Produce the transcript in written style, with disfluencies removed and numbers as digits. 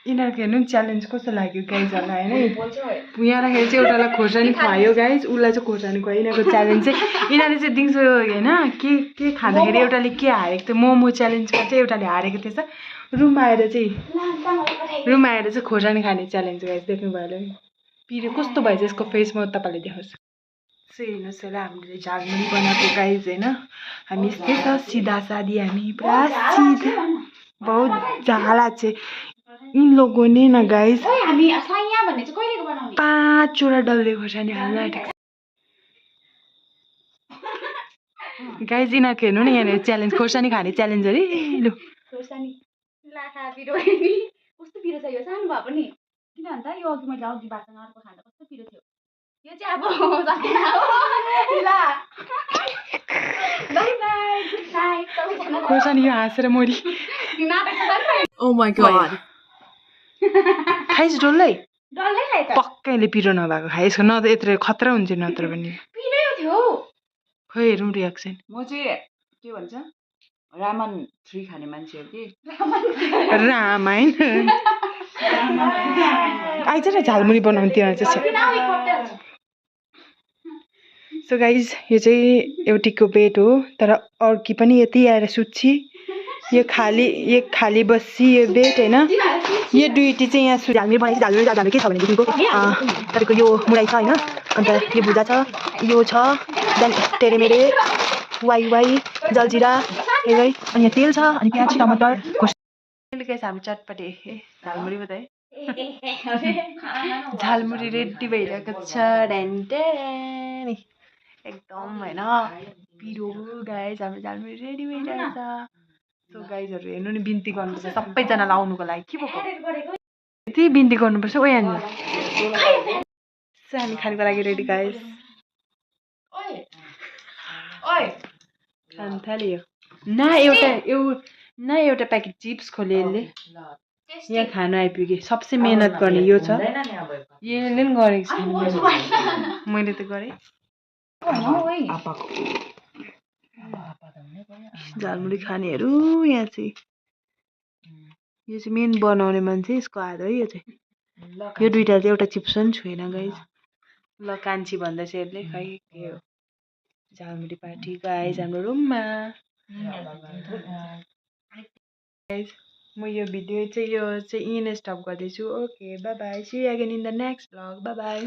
यिनीहरूको हेर्नु च्यालेन्ज कस्तो लाग्यो गाइजहरूलाई होइन यहाँ राखेर चाहिँ एउटालाई खोर्सानी खुवायो गाइज उसलाई चाहिँ खोर्सानी खुवायो यिनीहरूको च्यालेन्ज चाहिँ यिनीहरूले चाहिँ दिउँसो होइन के खाँदाखेरि एउटाले के हारेको थियो मोमो च्यालेन्जमा चाहिँ एउटाले हारेको थिएछ रुममा आएर चाहिँ खोर्सानी खाने च्यालेन्ज गाइज देख्नुभयो होला नि पिरो कस्तो भएछ यसको फेस म तपाईँले देखाउँछु सो हेर्नुहोस् होला हामीले झालमुरी बनाएको गाइज होइन हामी यस्तै छ सिधा सादी हामी पुरा सिधा बहुत झाला चाहिँ इन लोगों ने ना गाइस 5 डल्ले खोर्सानी हाल्न आँटेको गाइस यिनीहरूको हेर्नु न यहाँनिर च्यालेन्ज खोर्सानी खाने च्यालेन्ज अरे लु खोर्सानी लाखा पिरो कस्तो पिरो छ यो सानो भए पनि किन भन्छ यो अघि मैले अघि बाटसँग अर्को खाँदा कस्तो पिरो थियो यो चाहिँ अब सकिन ल बाइ बाइ गुड नाइट खोर्सानी यो हाँसेर मरि ओ माय गॉड खाइस डल्लै खाए त पक्कैले पिरो नभएको खाए यसको न त यत्रो खतरा हुन्छ नत्र पनि पिरै थियो खै हेरौँ रियाक्सन म चाहिँ के भन्छ रामन 3 खाने मान्छे हो कि रामायण आइज न झालमुरी बनाउनु त्यहाँ चाहिँ सो गाइज यो चाहिँ एउटीको बेड हो तर अर्की पनि यति आएर सुत्छि यो खाली बस्सी यो बेड होइन यो दुईटी चाहिँ यहाँ झालमुरी बनाएपछि झालमुरी के छ भनेदेखिको तपाईँको यो मुराई छ होइन अन्त यो भुजा छ यो छ त्यहाँदेखि टेरेमेरे वाइ जलजिरा अनि यहाँ तेल छ अनि प्याज टमाटर हामी चटपटे झालमुरी बताए झालमुरी रेडी भइरहेको छ एकदम होइन पिरो गाइज हाम्रो झालमुरी रेडी भइरहेको छ सो गाइजहरू हेर्नु नि बिन्ती गर्नुपर्छ सबैजनालाई आउनुको लागि के भएको यति बिन्ती गर्नुपर्छ ओ यहाँ सो हामी खानुको लागि रेडी गाइज खानु थाल्यो न एउटा प्याकेट चिप्स खोले यसले यहाँ खानु आइपुग्यो सबसे मेहनत गर्ने यो छ यसले पनि गरेको छैन मैले त गरेँ झालमुरी खानेहरू यहाँ चाहिँ यो चाहिँ मेन बनाउने मान्छे यसको हात है यो चाहिँ यो दुइटा चाहिँ एउटा चिप्स पनि छुएन गाइज ल कान्छी भन्दैछ यसले खै के हो झालमुरी पार्टी गाइज हाम्रो रुममा गाइज म यो भिडियो चाहिँ यहीँ नै स्टप गर्दैछु okay bye bye see you again in the next vlog bye by